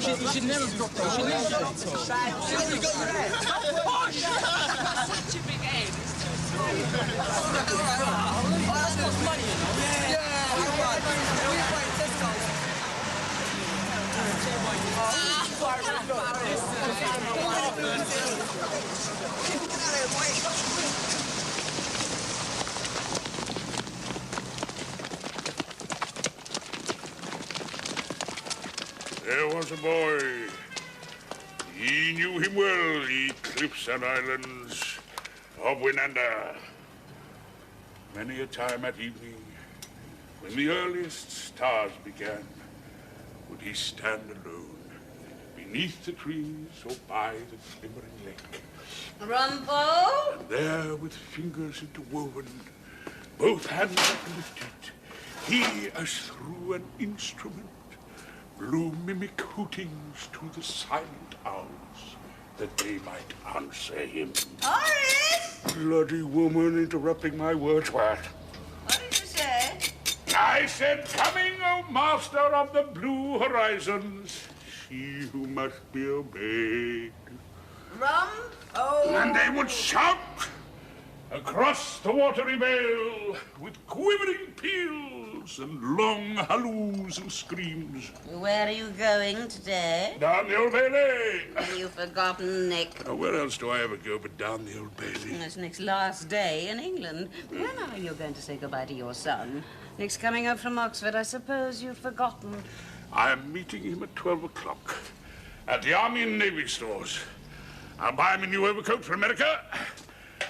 You should never drop that. You should never drop that. Such a big head. That's not money, you know? Yeah, There was a boy. He knew him well, ye cliffs and islands of Winanda. Many a time at evening, when the earliest stars began, would he stand alone beneath the trees or by the glimmering lake. Rumpole? And there, with fingers interwoven, both hands uplifted, he, as through an instrument, blew mimic hootings to the silent owls, that they might answer him. Horace! Bloody woman interrupting my words, what? What did you say? I said, coming, O master of the blue horizons, she who must be obeyed. Rumpole! And they would shout across the watery vale with quivering peals and long halloos and screams. Where are you going today? Down the Old Bailey. Have you forgotten Nick? Now, where else do I ever go but down the Old Bailey? It's Nick's last day in England. When are you going to say goodbye to your son? Nick's coming up from Oxford. I suppose you've forgotten. I'm meeting him at 12 o'clock at the Army and Navy stores. I'll buy him a new overcoat for America,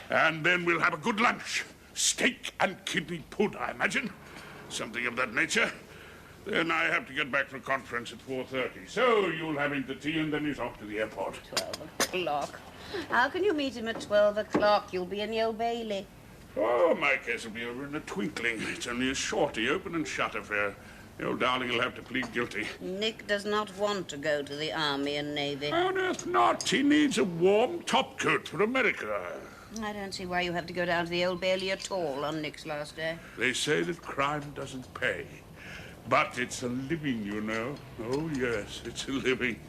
and then we'll have a good lunch. Steak and kidney pud, I imagine. Something of that nature. Then I have to get back for a conference at 4:30. So you'll have him to tea, and then he's off to the airport. 12 o'clock? How can you meet him at 12 o'clock? You'll be in the Old Bailey. Oh, my case will be over in a twinkling. It's only a shorty, open and shut affair. The old darling will have to plead guilty. Nick does not want to go to the Army and Navy. On earth not. He needs a warm topcoat for America. I don't see why you have to go down to the Old Bailey at all on Nick's last day. They say that crime doesn't pay. But it's a living, you know. Oh, yes, it's a living.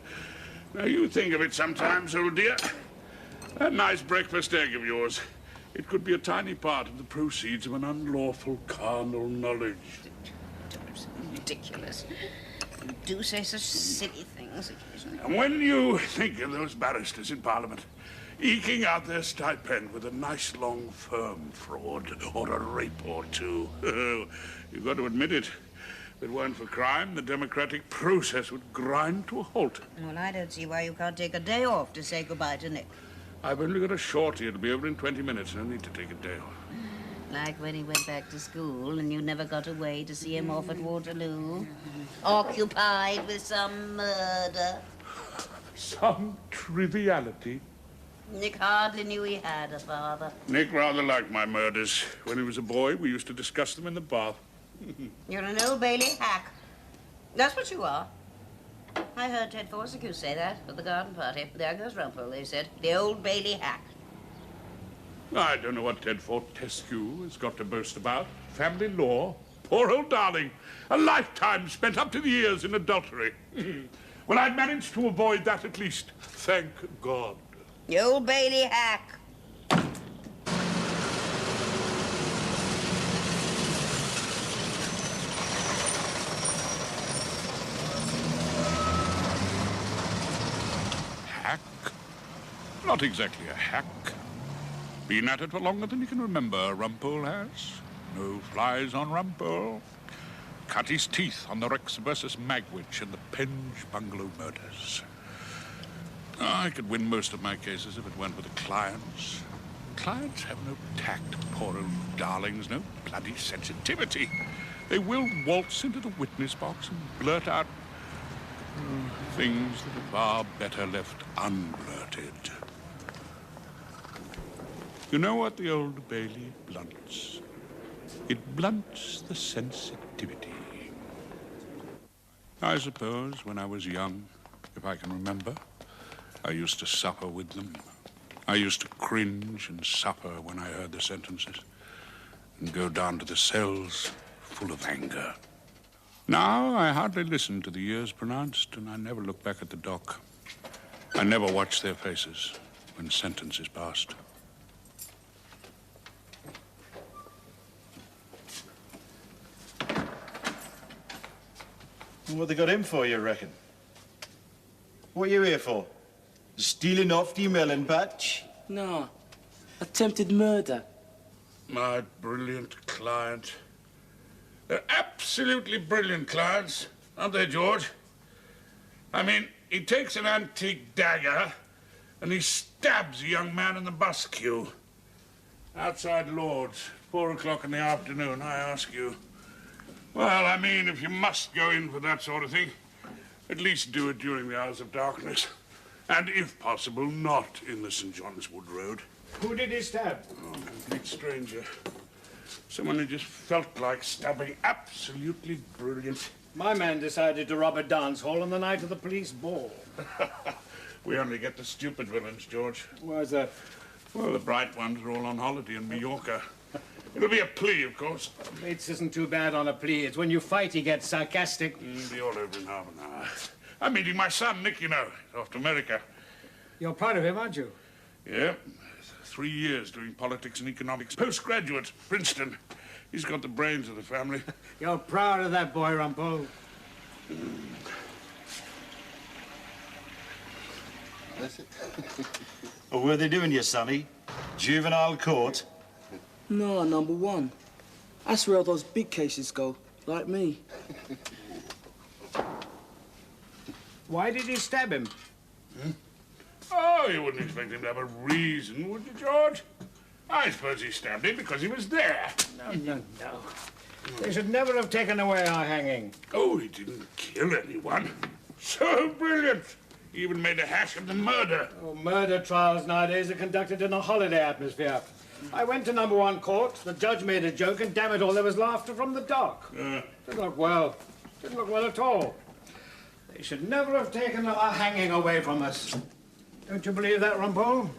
Now, you think of it sometimes, old dear. That nice breakfast egg of yours. It could be a tiny part of the proceeds of an unlawful carnal knowledge. Ridiculous. You do say such silly things occasionally. And when you think of those barristers in Parliament eking out their stipend with a nice long firm fraud or a rape or two, you've got to admit it. If it weren't for crime, the democratic process would grind to a halt. Well, I don't see why you can't take a day off to say goodbye to Nick. I've only got a shorty. It'll be over in 20 minutes. No need to take a day off. Like when he went back to school and you never got away to see him off at Waterloo. Occupied with some murder. Some triviality. Nick hardly knew he had a father. Nick rather liked my murders. When he was a boy, we used to discuss them in the bath. You're an Old Bailey hack. That's what you are. I heard Ted Forsythe say that at the garden party. There goes Rumpole, they said. The Old Bailey hack. I don't know what Ted Fortescue has got to boast about. Family law. Poor old darling. A lifetime spent up to the ears in adultery. Well, I managed to avoid that at least. Thank God. The Old Bailey hack. Hack? Not exactly a hack. Been at it for longer than you can remember, Rumpole has. No flies on Rumpole. Cut his teeth on the Rex versus Magwitch and the Penge Bungalow murders. I could win most of my cases if it weren't for the clients. Clients have no tact, poor old darlings, no bloody sensitivity. They will waltz into the witness box and blurt out things that are far better left unblurted. You know what the Old Bailey blunts? It blunts the sensitivity. I suppose when I was young, if I can remember, I used to suffer with them. I used to cringe and suffer when I heard the sentences and go down to the cells full of anger. Now, I hardly listen to the years pronounced, and I never look back at the dock. I never watch their faces when sentence is passed. What they got him for, you reckon? What are you here for? Stealing off the melon patch? No. Attempted murder. My brilliant client. They're absolutely brilliant clients, aren't they, George? I mean, he takes an antique dagger and he stabs a young man in the bus queue. Outside Lord's, 4 o'clock in the afternoon, I ask you. Well, I mean, if you must go in for that sort of thing, at least do it during the hours of darkness. And, if possible, not in the St. John's Wood Road. Who did he stab? Oh, a complete stranger. Someone who just felt like stabbing. Absolutely brilliant. My man decided to rob a dance hall on the night of the police ball. We only get the stupid villains, George. Why's that? Well, the bright ones are all on holiday in Mallorca. It'll be a plea, of course. Bates isn't too bad on a plea. It's when you fight he gets sarcastic. Be all over in half an hour. I'm meeting my son, Nick, you know. He's off to America. You're proud of him, aren't you? Yeah. 3 years doing politics and economics. Postgraduate, Princeton. He's got the brains of the family. You're proud of that boy, Rumpole. That's it. What were they doing, you sonny? Juvenile court? No, number 1. That's where all those big cases go, like me. Why did he stab him? Oh, you wouldn't expect him to have a reason, would you, George? I suppose he stabbed him because he was there. No. They should never have taken away our hanging. Oh, he didn't kill anyone. So brilliant. He even made a hash of the murder. Oh, murder trials nowadays are conducted in a holiday atmosphere. I went to number 1 court, the judge made a joke, and damn it all, there was laughter from the dock. Didn't look well. Didn't look well at all. They should never have taken our hanging away from us. Don't you believe that, Rumpole?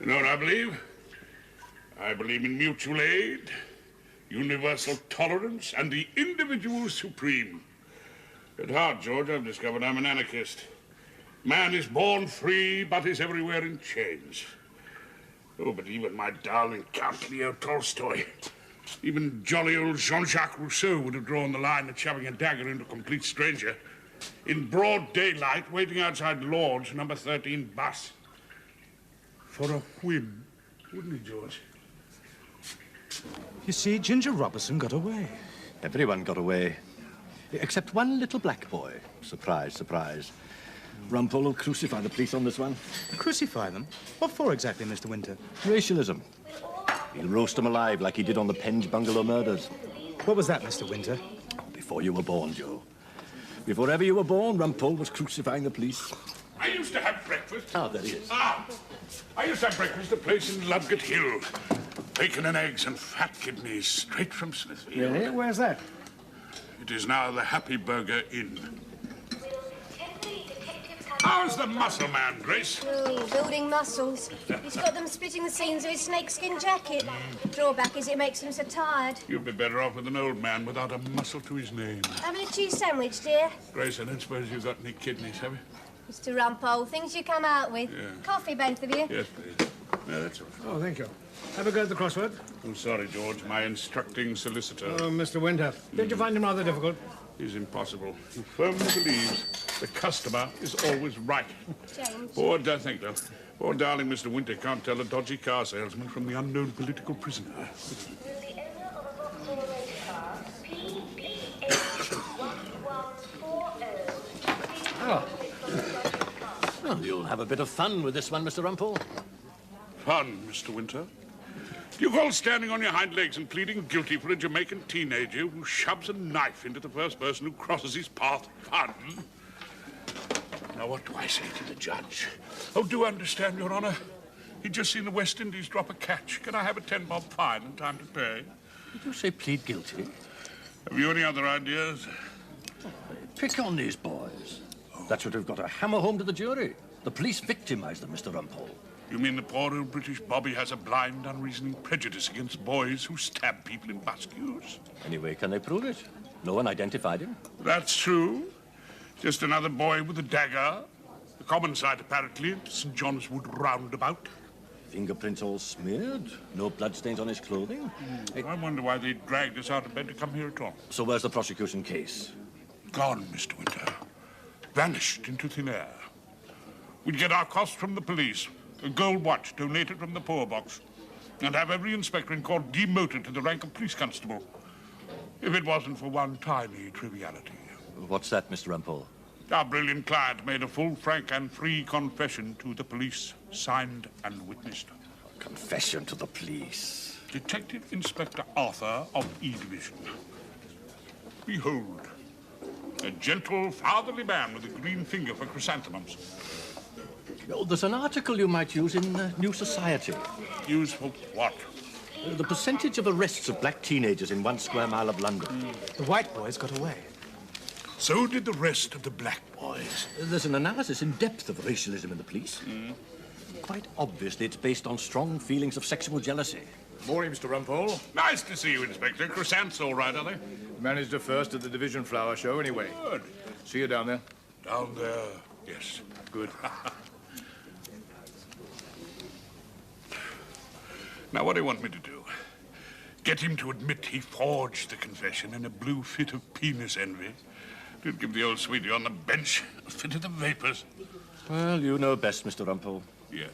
You know what I believe? I believe in mutual aid, universal tolerance, and the individual supreme. At heart, George, I've discovered I'm an anarchist. Man is born free, but is everywhere in chains. Oh, but even my darling Count Leo Tolstoy, even jolly old Jean-Jacques Rousseau would have drawn the line at shoving a dagger into a complete stranger in broad daylight, waiting outside Lord's number 13 bus. For a whim, wouldn't he, George? You see, Ginger Robertson got away. Everyone got away. Except one little black boy. Surprise, surprise. Rumpole will crucify the police on this one. Crucify them? What for exactly, Mr. Winter? Racialism. He'll roast them alive like he did on the Penge bungalow murders. What was that, Mr. Winter? Before you were born, Joe. Before ever you were born, Rumpole was crucifying the police. I used to have breakfast. Ah, there he is. I used to have breakfast at a place in Ludgate Hill. Bacon and eggs and fat kidneys straight from Smithfield. Really? Where's that? It is now the Happy Burger Inn. How's the muscle man, Grace? Oh, building muscles. He's got them splitting the seams of his snakeskin jacket. Drawback is it makes him so tired. You'd be better off with an old man without a muscle to his name. Having a cheese sandwich, dear? Grace, I don't suppose you've got any kidneys, have you? Mr. Rumpole, things you come out with. Yeah. Coffee, both of you. Yes, please. Yeah, that's all right. Oh, thank you. Have a go at the crossword. I'm sorry, George. My instructing solicitor. Oh, Mr. Winter. Did you find him rather difficult? Is impossible. He firmly believes the customer is always right. James. Thank you. Poor darling Mr. Winter can't tell a dodgy car salesman from the unknown political prisoner. Will the owner of a Rumpole race car, PBH1140, Well, you'll have a bit of fun with this one, Mr. Rumpole. Fun, Mr. Winter. Do you call standing on your hind legs and pleading guilty for a Jamaican teenager who shoves a knife into the first person who crosses his path fun? Now, what do I say to the judge? Oh, do understand, Your Honor. He'd just seen the West Indies drop a catch. Can I have a 10-bob fine and time to pay? Did you say plead guilty? Have you any other ideas? Pick on these boys. That's what we've got to hammer home to the jury. The police victimised them, Mr. Rumpole. You mean the poor old British bobby has a blind, unreasoning prejudice against boys who stab people in bus queues? Anyway, can they prove it? No one identified him. That's true. Just another boy with a dagger. The common sight, apparently, at St. John's Wood roundabout. Fingerprints all smeared. No bloodstains on his clothing. I wonder why they dragged us out of bed to come here at all. So where's the prosecution case? Gone, Mr. Winter. Vanished into thin air. We'd get our cost from the police, a gold watch donated from the poor box, and have every inspector in court demoted to the rank of police constable. If it wasn't for one tiny triviality. What's that, Mr. Rumpole? Our brilliant client made a full, frank, and free confession to the police, signed and witnessed. Confession to the police. Detective Inspector Arthur of E Division. Behold, a gentle, fatherly man with a green finger for chrysanthemums. Oh, there's an article you might use in New Society. Use for what? The percentage of arrests of black teenagers in 1 square mile of London. The white boys got away. So did the rest of the black boys. There's an analysis in depth of racialism in the police. Quite obviously, it's based on strong feelings of sexual jealousy. Morning, Mr. Rumpole. Nice to see you, Inspector. Chrysanths all right, are they? Managed a first at the Division Flower Show, anyway. Good. See you down there. Down there, yes. Good. Now, what do you want me to do? Get him to admit he forged the confession in a blue fit of penis envy? Did give the old sweetie on the bench a fit of the vapors? Well, you know best, Mr. Rumpole. Yes.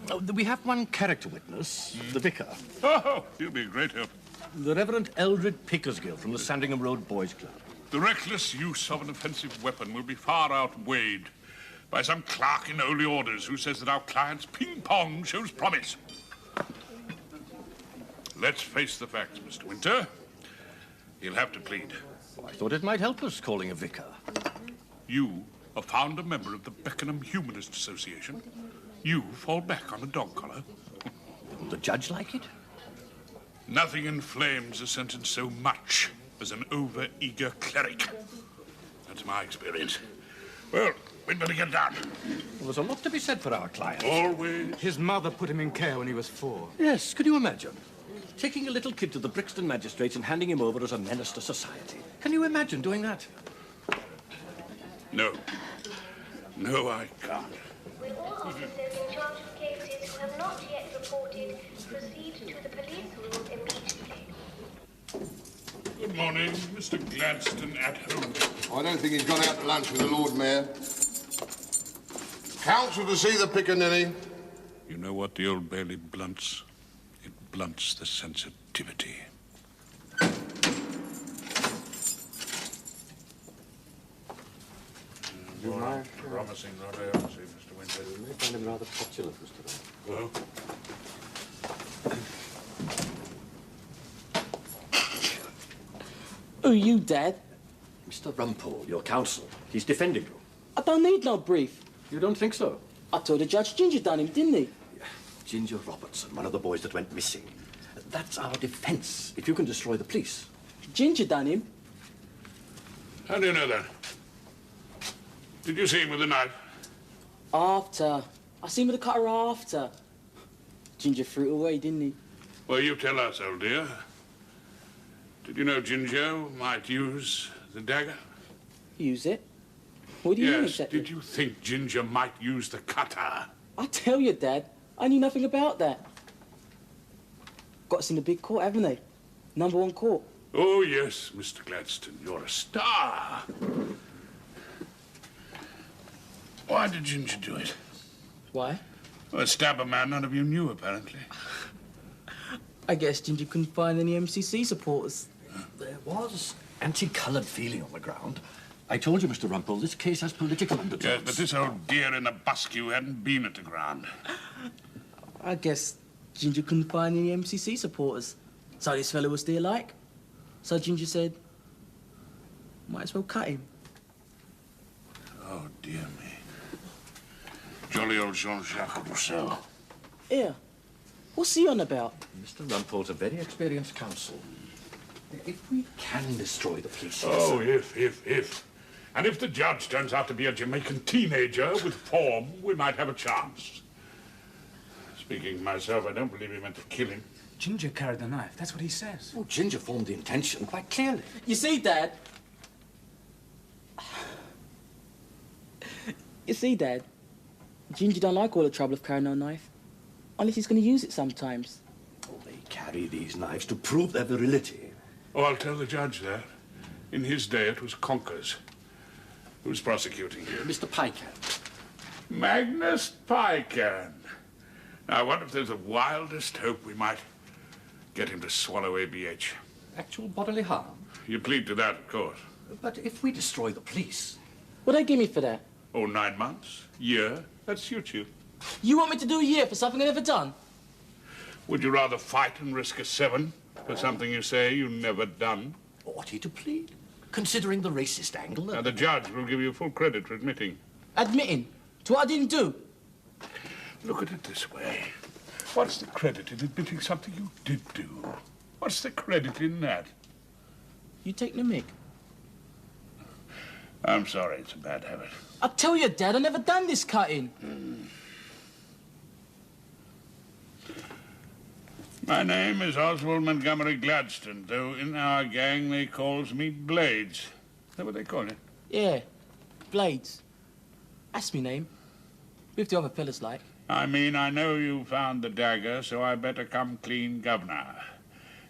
Oh, we have one character witness, the vicar. Oh, he'll be a great help. The Reverend Eldred Pickersgill from the Sandringham Road Boys Club. The reckless use of an offensive weapon will be far outweighed by some clerk in holy orders who says that our client's ping-pong shows promise. Let's face the facts, Mr. Winter. He'll have to plead. I thought it might help us calling a vicar. You, a founder member of the Beckenham Humanist Association, you fall back on a dog collar. Will the judge like it? Nothing inflames a sentence so much as an over-eager cleric. That's my experience. Well, we'd better get down. Well, there's a lot to be said for our client. Always. His mother put him in care when he was 4. Yes, could you imagine? Taking a little kid to the Brixton magistrates and handing him over as a menace to society. Can you imagine doing that? No. No, I can't. Will all officers in charge of cases who have not yet reported proceed to the police room immediately? Good morning, Mr. Gladstone at home. I don't think he's gone out to lunch with the Lord Mayor. Council to see the Piccadilly. You know what the Old Bailey blunts? It blunts the sensitivity. Promising, not I say, Mr. Winter. You may find him rather petulant, Mr. Well? Who you, Dad? Mr. Rumpole, your counsel. He's defending you. I don't need no brief. You don't think so? I told the judge Ginger done him, didn't he? Ginger Robertson, one of the boys that went missing. That's our defense, if you can destroy the police. Ginger done him. How do you know that? Did you see him with a knife? After. I seen him with the cutter after. Ginger threw it away, didn't he? Well, you tell us, old dear. Did you know Ginger might use the dagger? Use it? What do you mean Yes, exactly? did you think Ginger might use the cutter? I tell you, Dad, I knew nothing about that. Got us in the big court, haven't they? #1 court. Oh, yes, Mr. Gladstone, you're a star. Why did Ginger do it? Why? Well, stab a man none of you knew, apparently. I guess Ginger couldn't find any MCC supporters. There was anti-coloured feeling on the ground. I told you, Mr. Rumpole, this case has political undertones. Yes, but this old dear in a busque hadn't been at the ground. I guess Ginger couldn't find any MCC supporters. So this fellow was still like. So Ginger said, might as well cut him. Oh, dear me. Jolly old Jean-Jacques Rousseau. Here, what's he on about? Mr. Rumpole's a very experienced counsel. If we can destroy the police... Oh, if. And if the judge turns out to be a Jamaican teenager with form, we might have a chance. Speaking myself, I don't believe he meant to kill him. Ginger carried the knife. That's what he says. Oh, Ginger formed the intention quite clearly. You see, Dad? You see, Dad? Ginger don't like all the trouble of carrying no knife. Unless he's going to use it sometimes. Oh, they carry these knives to prove their virility. Oh, I'll tell the judge that. In his day, it was Conkers. Who's prosecuting you? Mr. Pycan. Magnus Pycan. Now, I wonder if there's the wildest hope we might get him to swallow ABH. Actual bodily harm. You plead to that, of course. But if we destroy the police... What'd they give me for that? Oh, 9 months? Year? That suits you. You want me to do a year for something I never done? Would you rather fight and risk a 7 for something you say you never done? Ought he to plead? Considering the racist angle... Now, the judge will give you full credit for admitting. Admitting? To what I didn't do? Look at it this way. What's the credit in admitting something you did do? What's the credit in that? You take the mick. I'm sorry, it's a bad habit. I tell you, Dad, I never done this cutting. My name is Oswald Montgomery Gladstone, though in our gang they calls me Blades. Is that what they call it? Yeah, Blades. That's me name. With the other fellas like. I mean, I know you found the dagger, so I better come clean governor.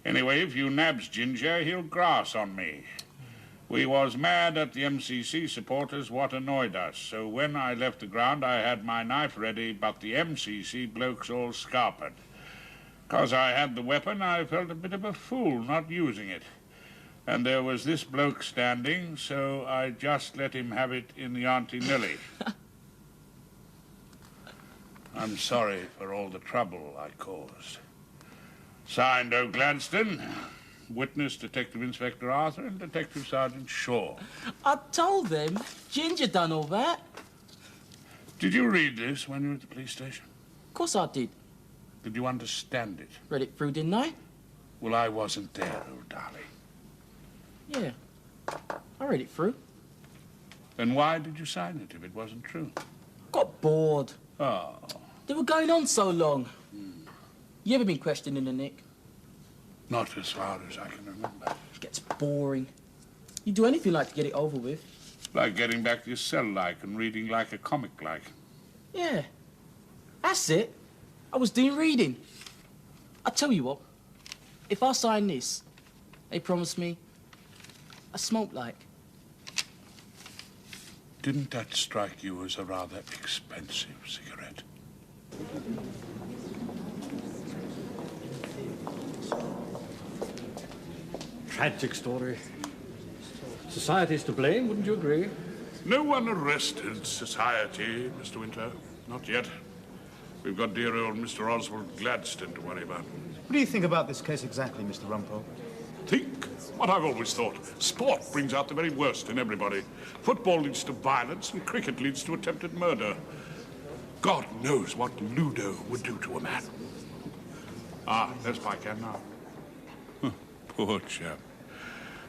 Anyway, if you nabs Ginger, he'll grass on me. We was mad at the MCC supporters what annoyed us, so when I left the ground I had my knife ready, but the MCC blokes all scarpered. 'Cause I had the weapon, I felt a bit of a fool not using it. And there was this bloke standing, so I just let him have it in the Auntie Nellie. I'm sorry for all the trouble I caused. Signed, O. Gladstone. Witness Detective Inspector Arthur and Detective Sergeant Shaw. I told them. Ginger done all that. Did you read this when you were at the police station? Of course I did. Did you understand it? Read it through, didn't I? Well, I wasn't there, old darling. Yeah. I read it through. Then why did you sign it if it wasn't true? Got bored. Oh. They were going on so long. You ever been questioning the Nick? Not as far as I can remember. It gets boring. You do anything like to get it over with. Like getting back to your cell like and reading like a comic like. Yeah. That's it. I was doing reading. I tell you what, if I sign this, they promise me a smoke like. Didn't that strike you as a rather expensive cigarette? Tragic story. Society's to blame, wouldn't you agree? No one arrested society, Mr. Winter. Not yet. We've got dear old Mr. Oswald Gladstone to worry about. What do you think about this case exactly, Mr. Rumpole? Think what I've always thought. Sport brings out the very worst in everybody. Football leads to violence and cricket leads to attempted murder. God knows what Ludo would do to a man. Ah, there's Pycan now. Poor chap.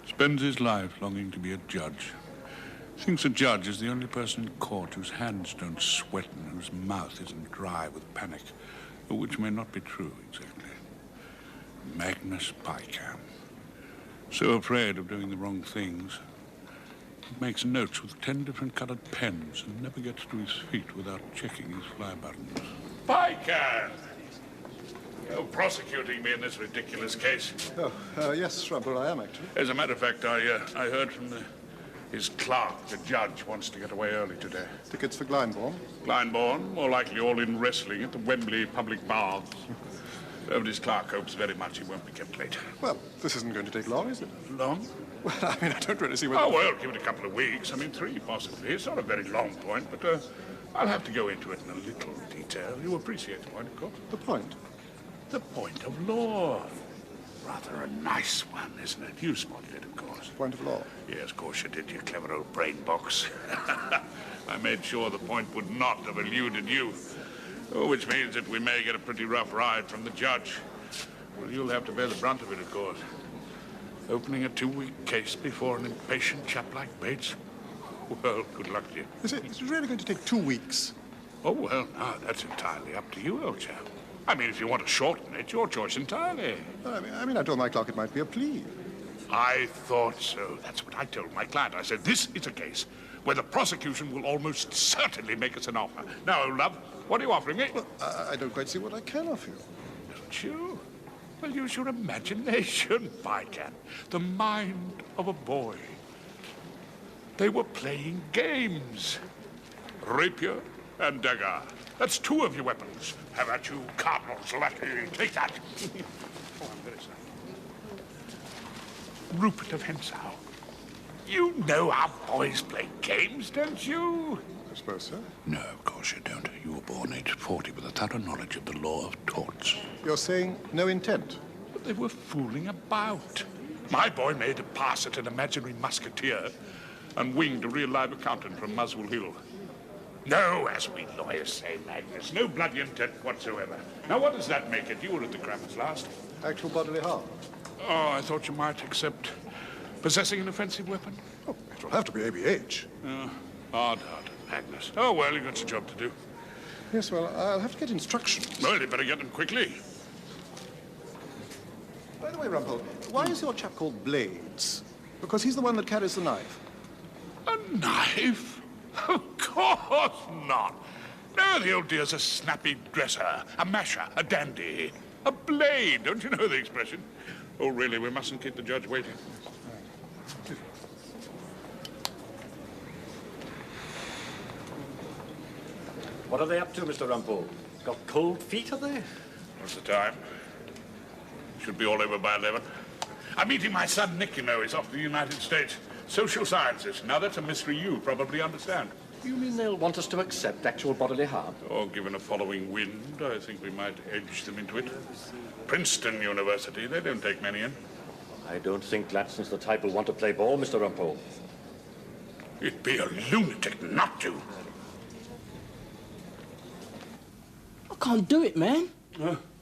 Spends his life longing to be a judge. Thinks a judge is the only person in court whose hands don't sweat and whose mouth isn't dry with panic, which may not be true exactly. Magnus Pycan. So afraid of doing the wrong things, he makes notes with 10 different colored pens and never gets to his feet without checking his fly buttons. Pycan! You're prosecuting me in this ridiculous case. Oh, yes, Rumpole, I am, actually. As a matter of fact, I heard from his clerk, the judge, wants to get away early today. Tickets for Glyndebourne? Glyndebourne, more likely all in wrestling at the Wembley Public Baths. But his clerk hopes very much he won't be kept late. Well, this isn't going to take long, is it? Long? Well, I mean, I don't really see whether... Oh, well, give it a couple of weeks. I mean, 3 possibly. It's not a very long point, but I'll have to go into it in a little detail. You appreciate the point, of course. The point? The point of law. Rather a nice one, isn't it? You spotted it, of course. Point of law? Yes, of course you did, you clever old brain box. I made sure the point would not have eluded you. Which means that we may get a pretty rough ride from the judge. Well, you'll have to bear the brunt of it, of course. Opening a 2-week case before an impatient chap like Bates? Well, good luck to you. Is it really going to take 2 weeks? Oh, well, now, that's entirely up to you, old chap. I mean, if you want to shorten it, your choice entirely. I told my clerk it might be a plea. I thought so. That's what I told my client. I said, this is a case where the prosecution will almost certainly make us an offer. Now, old love, what are you offering me? Well, I don't quite see what I can offer you. Don't you? Well, use your imagination, Viscount. The mind of a boy. They were playing games. Rapier and dagger. That's 2 of your weapons. Have at you, Cardinals. Take that. Oh, I'm very sorry. Rupert of Hensau. You know how boys play games, don't you? I suppose so. No, of course you don't. You were born aged 40 with a thorough knowledge of the law of torts. You're saying no intent? But they were fooling about. My boy made a pass at an imaginary musketeer and winged a real live accountant from Muswell Hill. No, as we lawyers say, Magnus, no bloody intent whatsoever. Now, what does that make it? You were at the Crammers last. Actual bodily harm? Oh, I thought you might accept possessing an offensive weapon. Oh, it'll have to be ABH. Hard, Magnus. Oh, well, you've got your job to do. Yes, well, I'll have to get instructions. Well, you better get them quickly. By the way, Rumpole, why is your chap called Blades? Because he's the one that carries the knife. A knife? Of course not. No, the old dear's a snappy dresser, a masher, a dandy, a blade. Don't you know the expression? Oh, really, we mustn't keep the judge waiting. What are they up to, Mr. Rumpole? Got cold feet, are they? What's the time? Should be all over by 11. I'm meeting my son, Nick, you know. He's off to the United States. Social sciences. Now, that's a mystery you probably understand. You mean they'll want us to accept actual bodily harm? Or given a following wind, I think we might edge them into it. Princeton University, they don't take many in. I don't think Gladson's the type who'll want to play ball, Mr. Rumpole. It'd be a lunatic not to. I can't do it, man.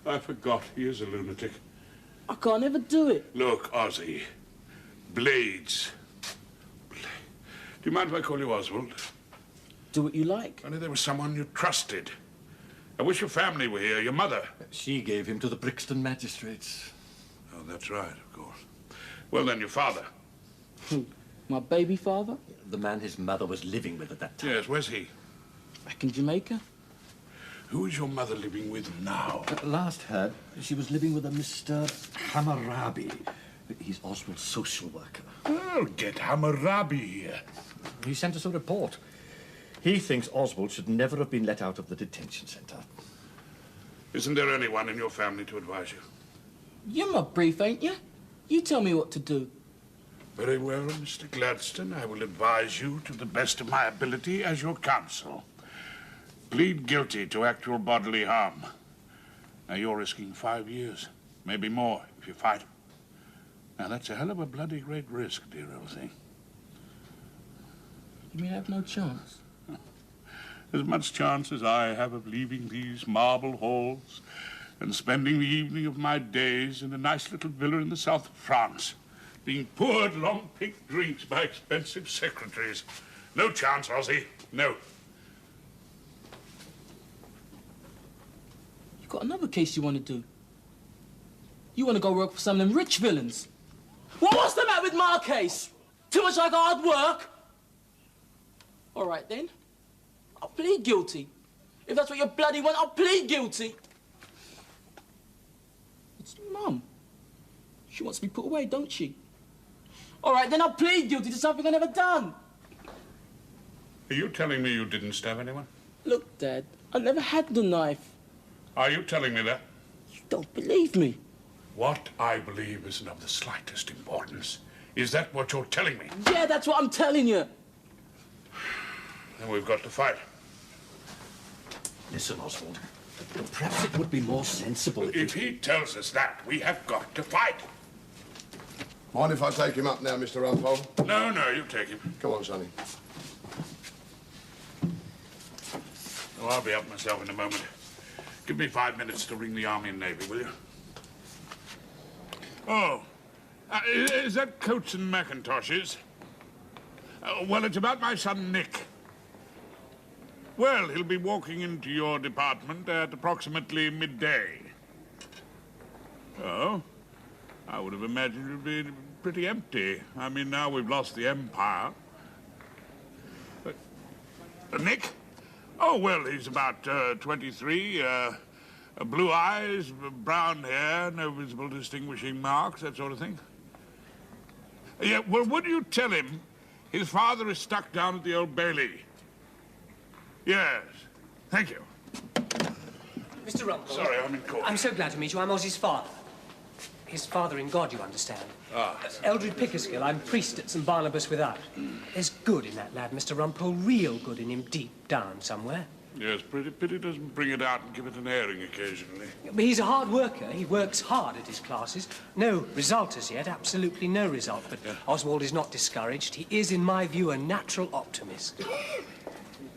I forgot. He is a lunatic. I can't ever do it. Look, Ozzy. Blades. Do you mind if I call you Oswald? Do what you like. Only there was someone you trusted. I wish your family were here, your mother. She gave him to the Brixton magistrates. Oh, that's right, of course. Well, then, your father. Who? My baby father? The man his mother was living with at that time. Yes, where's he? Back in Jamaica. Who is your mother living with now? At last heard, she was living with a Mr. Hammurabi. He's Oswald's social worker. Well, get Hammurabi here. He sent us a report. He thinks Oswald should never have been let out of the detention centre. Isn't there anyone in your family to advise you? You're my brief, ain't you? You tell me what to do. Very well, Mr. Gladstone. I will advise you to the best of my ability as your counsel. Plead guilty to actual bodily harm. Now, you're risking 5 years, maybe more, if you fight. Now, that's a hell of a bloody great risk, dear old thing. You mean I have no chance? As much chance as I have of leaving these marble halls and spending the evening of my days in a nice little villa in the south of France, being poured long pink drinks by expensive secretaries. No chance, Ozzy. No. You got another case you want to do? You want to go work for some of them rich villains? Well, what's the matter with my case? Too much like hard work? All right, then. I'll plead guilty. If that's what you bloody want, I'll plead guilty. It's Mum. She wants me put away, don't she? All right, then I'll plead guilty to something I never done. Are you telling me you didn't stab anyone? Look, Dad, I never had the knife. Are you telling me that? You don't believe me. What I believe isn't of the slightest importance. Is that what you're telling me? Yeah, that's what I'm telling you. Then we've got to fight. Listen, Oswald. Perhaps it would be more sensible if he tells us that, we have got to fight. Mind if I take him up now, Mr. Rumpole? No, no, you take him. Come on, Sonny. Oh, I'll be up myself in a moment. Give me 5 minutes to ring the Army and Navy, will you? Oh, is that Coates and Macintoshes? Well, it's about my son, Nick. Well, he'll be walking into your department at approximately midday. Oh, I would have imagined it would be pretty empty. I mean, now we've lost the Empire. Nick? Oh, well, he's about 23, blue eyes, brown hair, no visible distinguishing marks, that sort of thing. Yeah, well, would you tell him his father is stuck down at the Old Bailey? Yes. Thank you. Mr. Rumpole. Sorry, I'm in court. I'm so glad to meet you. I'm Ozzy's father. His father in God, you understand. Ah. Eldred Pickerskill. I'm priest at St. Barnabas without. There's good in that lad, Mr. Rumpole. Real good in him deep down somewhere. Yes, pretty pity doesn't bring it out and give it an airing occasionally. But he's a hard worker. He works hard at his classes. No result as yet, absolutely no result. But Oswald is not discouraged. He is, in my view, a natural optimist.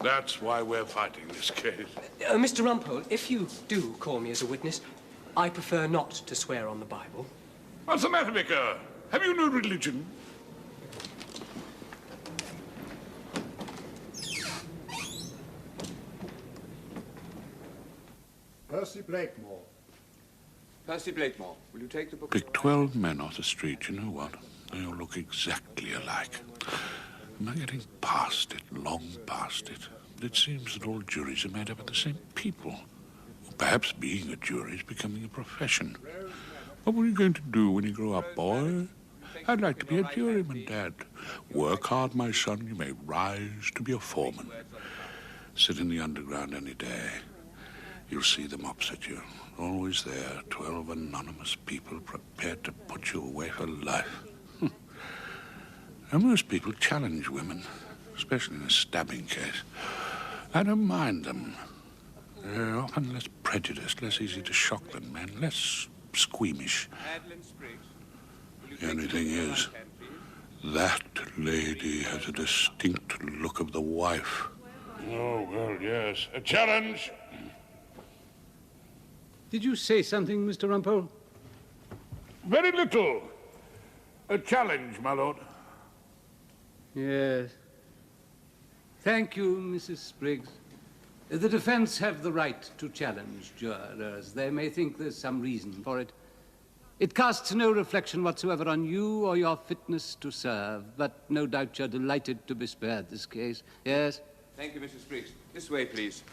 That's why we're fighting this case. Mr. Rumpole, if you do call me as a witness, I prefer not to swear on the Bible. What's the matter, Vicar? Have you no religion? Percy Blakemore. Percy Blakemore, will you take the book? Pick 12 men off the street, you know what? They all look exactly alike. Am I getting past it, long past it? It seems that all juries are made up of the same people. Or perhaps being a jury is becoming a profession. What were you going to do when you grow up, boy? I'd like to be a juryman, Dad. Work hard, my son. You may rise to be a foreman. Sit in the underground any day. You'll see them opposite you. Always there, 12 anonymous people prepared to put you away for life. And most people challenge women, especially in a stabbing case. I don't mind them. They're often less prejudiced, less easy to shock than men, less squeamish. The only thing is, that lady has a distinct look of the wife. Oh, well, yes. A challenge! Did you say something, Mr. Rumpole? Very little. A challenge, my lord. Yes. Thank you, Mrs. Spriggs. The defense have the right to challenge jurors. They may think there's some reason for it. It casts no reflection whatsoever on you or your fitness to serve, but no doubt you're delighted to be spared this case. Yes? Thank you, Mrs. Spriggs. This way, please.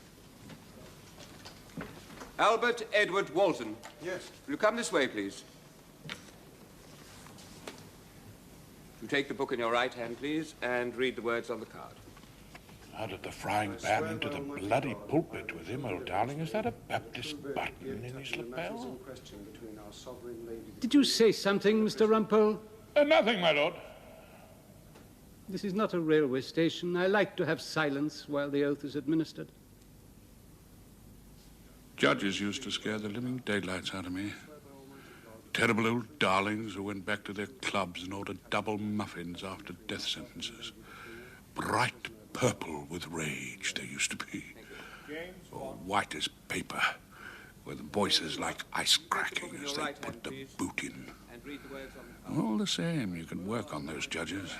Albert Edward Walton. Yes. Will you come this way, please? You take the book in your right hand, please, and read the words on the card. Out of the frying pan into the bloody pulpit with him, old darling. Is that a Baptist button in his lapel? Did you say something, Mr. Rumpole? Nothing, my lord. This is not a railway station. I like to have silence while the oath is administered. Judges used to scare the living daylights out of me. Terrible old darlings who went back to their clubs and ordered double muffins after death sentences. Bright purple with rage they used to be. Or white as paper, with voices like ice cracking as they put the boot in. All the same, you can work on those judges.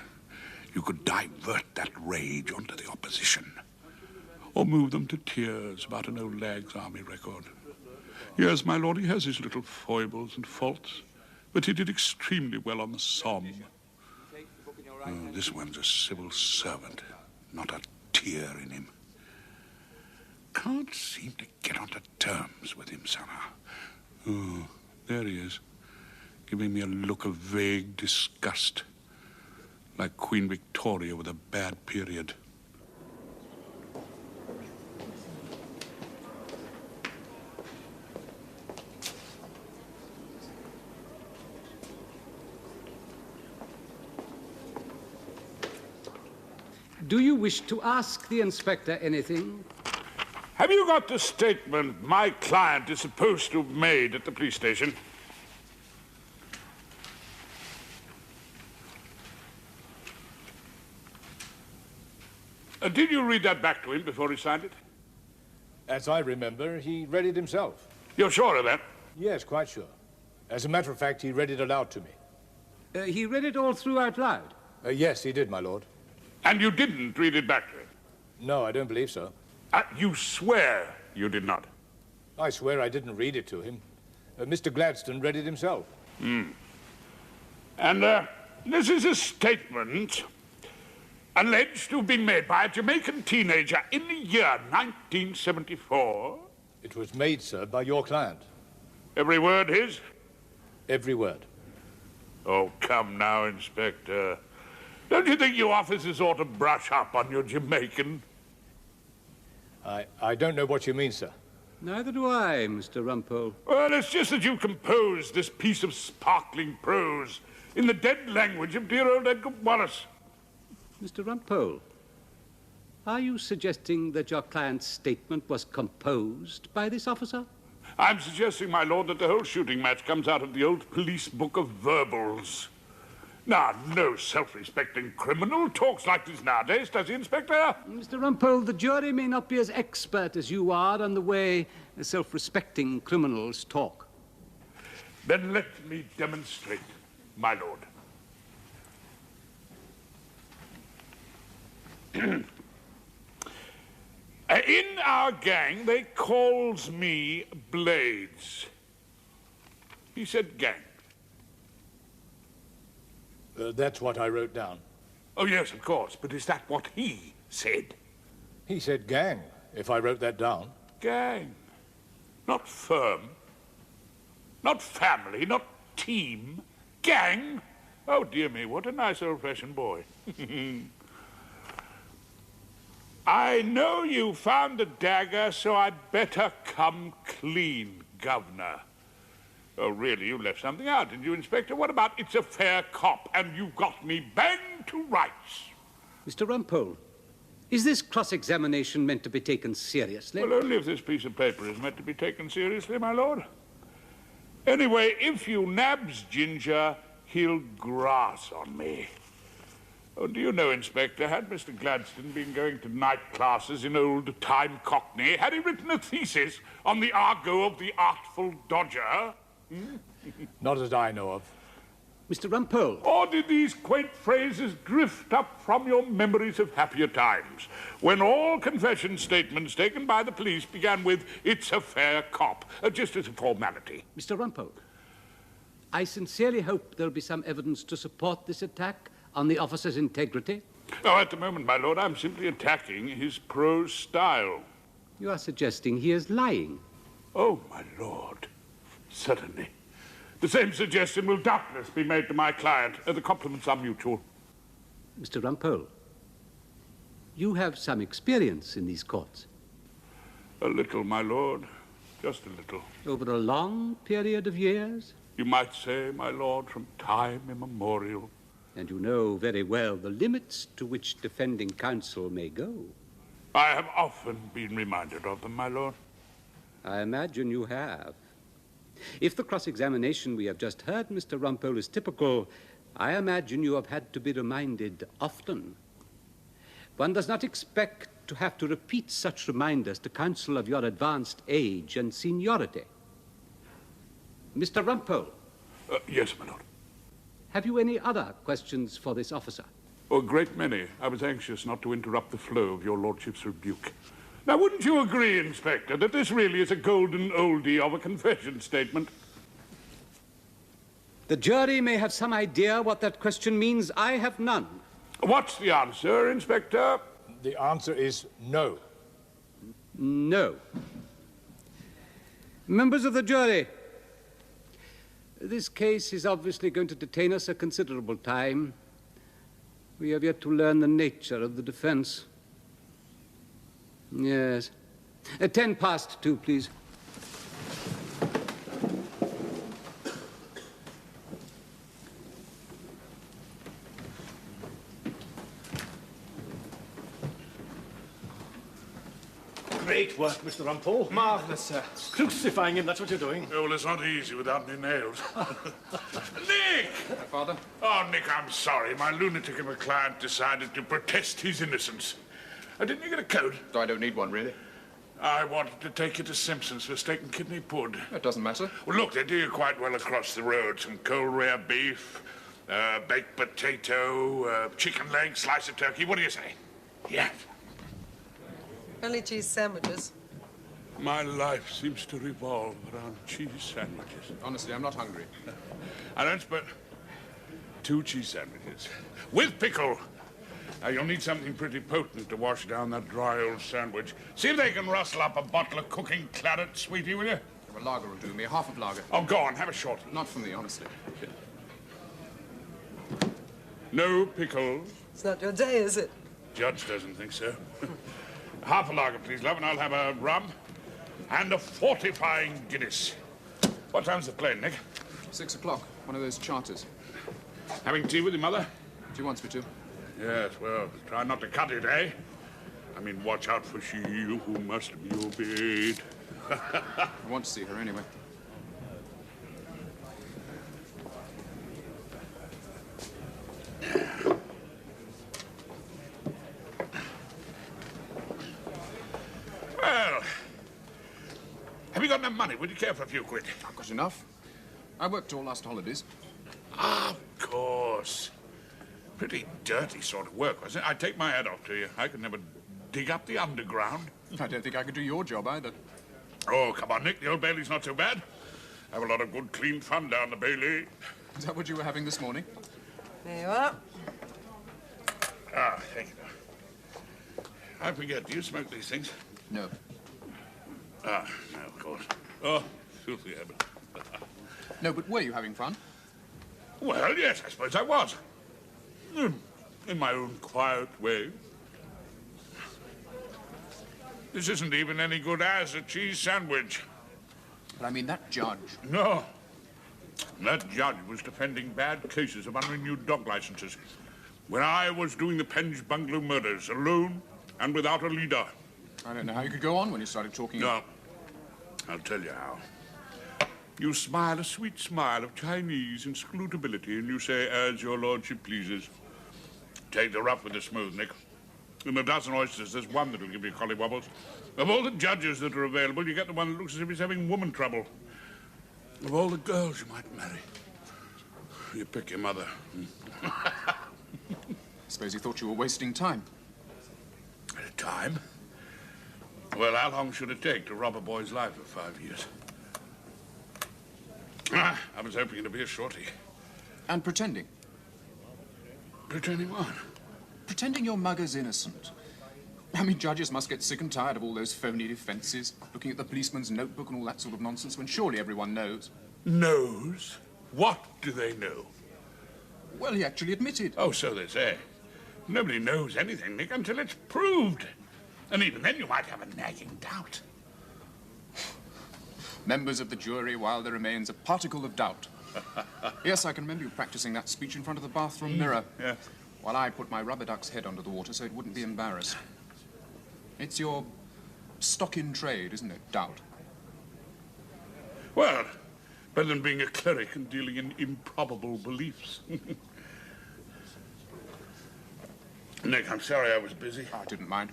You could divert that rage onto the opposition. Or move them to tears about an old lag's army record. Yes, my lord, he has his little foibles and faults, but he did extremely well on the Somme. Oh, this one's a civil servant, not a tear in him. Can't seem to get onto terms with him somehow. Oh, there he is, giving me a look of vague disgust, like Queen Victoria with a bad period. Do you wish to ask the inspector anything? Have you got the statement my client is supposed to have made at the police station? Did you read that back to him before he signed it? As I remember, he read it himself. You're sure of that? Yes, quite sure. As a matter of fact, he read it aloud to me. He read it all through out loud? Yes, he did, my lord. And you didn't read it back to him? No, I don't believe so. You swear you did not? I swear I didn't read it to him. Mr. Gladstone read it himself. And this is a statement alleged to have been made by a Jamaican teenager in the year 1974. It was made, sir, by your client. Every word his? Every word. Oh, come now, Inspector. Don't you think you officers ought to brush up on your Jamaican? I don't know what you mean, sir. Neither do I, Mr. Rumpole. Well, it's just that you composed this piece of sparkling prose in the dead language of dear old Edgar Wallace. Mr. Rumpole, are you suggesting that your client's statement was composed by this officer? I'm suggesting, my lord, that the whole shooting match comes out of the old police book of verbals. Now, no self-respecting criminal talks like this nowadays, does he, Inspector? Mr. Rumpole, the jury may not be as expert as you are on the way self-respecting criminals talk. Then let me demonstrate, my lord. In our gang, they calls me Blades. He said gang. That's what I wrote down. Oh, yes, of course, but is that what he said? He said gang, if I wrote that down. Gang. Not firm. Not family, not team. Gang. Oh, dear me, what a nice old-fashioned boy. I know you found the dagger, so I'd better come clean, Governor. Oh, really, you left something out, didn't you, Inspector? What about it's a fair cop, and you got me banged to rights? Mr. Rumpole, is this cross-examination meant to be taken seriously? Well, only if this piece of paper is meant to be taken seriously, my lord. Anyway, if you nabs Ginger, he'll grass on me. Oh, do you know, Inspector, had Mr. Gladstone been going to night classes in old-time Cockney, had he written a thesis on the argot of the Artful Dodger? Not that I know of. Mr. Rumpole. Or did these quaint phrases drift up from your memories of happier times, when all confession statements taken by the police began with, "It's a fair cop," just as a formality? Mr. Rumpole, I sincerely hope there'll be some evidence to support this attack on the officer's integrity. Oh, at the moment, my lord, I'm simply attacking his prose style. You are suggesting he is lying. Oh, my lord, certainly. The same suggestion will doubtless be made to my client. The compliments are mutual. Mr. Rumpole, you have some experience in these courts. A little, my lord. Just a little. Over a long period of years? You might say, my lord, from time immemorial. And you know very well the limits to which defending counsel may go. I have often been reminded of them, my lord. I imagine you have. If the cross-examination we have just heard, Mr. Rumpole, is typical, I imagine you have had to be reminded often. One does not expect to have to repeat such reminders to counsel of your advanced age and seniority. Mr. Rumpole. Yes, my lord. Have you any other questions for this officer? Oh, a great many. I was anxious not to interrupt the flow of your lordship's rebuke. Now, wouldn't you agree, Inspector, that this really is a golden oldie of a confession statement? The jury may have some idea what that question means. I have none. What's the answer, Inspector? The answer is no. No. Members of the jury, this case is obviously going to detain us a considerable time. We have yet to learn the nature of the defense. Yes. 2:10, please. Great work, Mr. Rumpole. Marvellous, sir. Crucifying him, that's what you're doing. Oh, well, it's not easy without any nails. Nick! Father? Oh, Nick, I'm sorry. My lunatic of a client decided to protest his innocence. Didn't you get a coat? I don't need one, really. I wanted to take you to Simpson's for steak and kidney pud. It doesn't matter. Well, look, they do you quite well across the road. Some cold rare beef, baked potato, chicken leg, slice of turkey. What do you say? Yes. Only cheese sandwiches. My life seems to revolve around cheese sandwiches. Honestly, I'm not hungry. I don't suppose... 2 cheese sandwiches. With pickle. Now, you'll need something pretty potent to wash down that dry old sandwich. See if they can rustle up a bottle of cooking claret, sweetie, will you? A lager will do me. Half of lager. Oh, go on, have a short. Not for me, honestly. No pickle. It's not your day, is it? Judge doesn't think so. Half a lager, please, love, and I'll have a rum and a fortifying Guinness. What time's the plane, Nick? 6 o'clock. One of those charters. Having tea with your mother? She wants me to. Yes, well, try not to cut it, eh? I mean, watch out for she who must be obeyed. I want to see her anyway. Well, have you got enough money? Would you care for a few quid? I've got enough. I worked all last holidays. Ah, of course. Pretty dirty sort of work, wasn't it? I take my hat off to you. I could never dig up the underground. I don't think I could do your job either. Oh, come on, Nick. The Old Bailey's not so bad. Have a lot of good, clean fun down the Bailey. Is that what you were having this morning? There you are. Ah, thank you. I forget, do you smoke these things? No. Ah, no, of course. Oh, filthy habit. No, but were you having fun? Well, yes, I suppose I was. In my own quiet way. This isn't even any good as a cheese sandwich. But I mean, that judge... No. That judge was defending bad cases of unrenewed dog licenses when I was doing the Penge bungalow murders alone and without a leader. I don't know how you could go on when you started talking... No. I'll tell you how. You smile a sweet smile of Chinese inscrutability and you say, as your lordship pleases. Take the rough with the smooth, Nick. In a dozen oysters, there's one that'll give you collywobbles. Of all the judges that are available, you get the one that looks as if he's having woman trouble. Of all the girls you might marry, you pick your mother. I suppose you thought you were wasting time. Time? Well, how long should it take to rob a boy's life for 5 years? I was hoping to be a shorty. And pretending. Pretending what? Pretending your mugger's innocent. I mean, judges must get sick and tired of all those phony defences, looking at the policeman's notebook and all that sort of nonsense, when surely everyone knows. Knows? What do they know? Well, he actually admitted. Oh, so they say. Nobody knows anything, Nick, until it's proved. And even then you might have a nagging doubt. Members of the jury, while there remains a particle of doubt. Yes, I can remember you practicing that speech in front of the bathroom mirror. Yeah. While I put my rubber duck's head under the water so it wouldn't be embarrassed. It's your stock in trade, isn't it? Doubt. Well, better than being a cleric and dealing in improbable beliefs. Nick, I'm sorry I was busy. I didn't mind.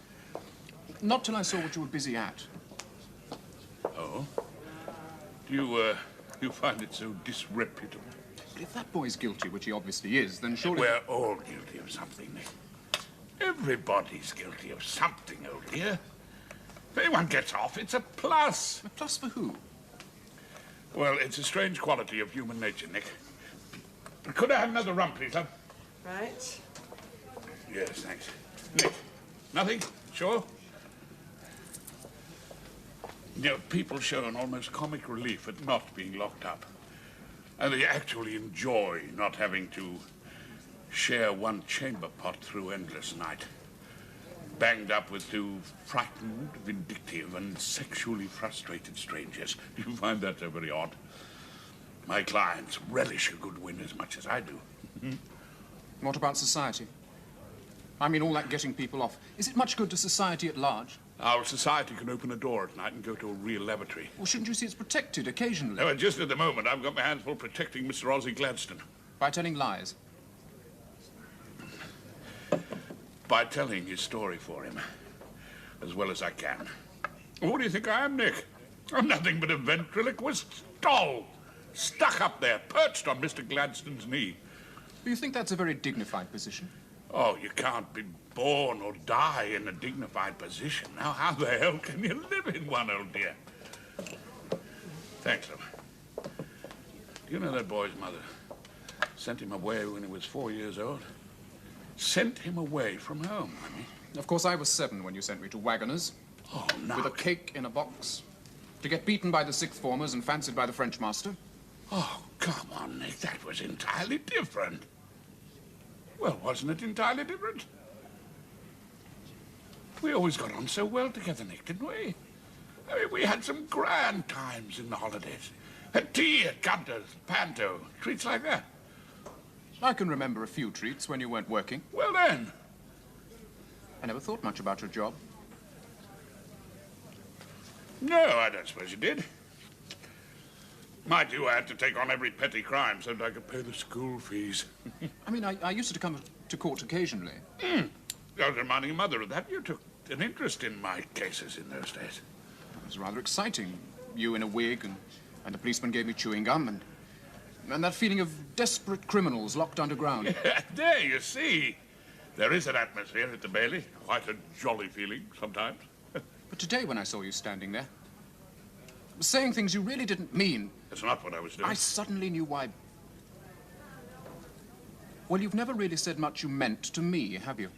Not till I saw what you were busy at. Oh? Do you find it so disreputable? But if that boy's guilty, which he obviously is, then surely... We're all guilty of something, Nick. Everybody's guilty of something, old dear. If anyone gets off, it's a plus. A plus for who? Well, it's a strange quality of human nature, Nick. Could I have another rum, please, love? Right. Yes, thanks. Nick, nothing? Sure? You know, people show an almost comic relief at not being locked up. And they actually enjoy not having to share one chamber pot through endless night. Banged up with 2 frightened, vindictive, and sexually frustrated strangers. You find that so very odd? My clients relish a good win as much as I do. What about society? I mean, all that getting people off. Is it much good to society at large? Our society can open a door at night and go to a real lavatory. Well, shouldn't you see it's protected occasionally? No, just at the moment, I've got my hands full protecting Mr. Ozzie Gladstone. By telling lies? By telling his story for him, as well as I can. What do you think I am, Nick? I'm nothing but a ventriloquist doll, stuck up there, perched on Mr. Gladstone's knee. Do you think that's a very dignified position? Oh, you can't be born or die in a dignified position. Now, how the hell can you live in one, old dear? Thanks, love. Do you know that boy's mother sent him away when he was 4 years old? Sent him away from home, I mean. Of course, I was 7 when you sent me to Wagoners. Oh, no. With a cake in a box. To get beaten by the sixth formers and fancied by the French master. Oh, come on, Nick. That was entirely different. Well, wasn't it entirely different? We always got on so well together, Nick, didn't we? I mean, we had some grand times in the holidays. Had tea at Gunter's, Panto, treats like that. I can remember a few treats when you weren't working. Well, then. I never thought much about your job. No, I don't suppose you did. Mind you, I had to take on every petty crime so that I could pay the school fees. I mean, I used to come to court occasionally. I was reminding your mother of that. You took an interest in my cases in those days. It was rather exciting. You in a wig, and the policeman gave me chewing gum, and that feeling of desperate criminals locked underground. Yeah, there, you see. There is an atmosphere at the Bailey. Quite a jolly feeling sometimes. But today, when I saw you standing there, saying things you really didn't mean... That's not what I was doing. I suddenly knew why... Well, you've never really said much you meant to me, have you?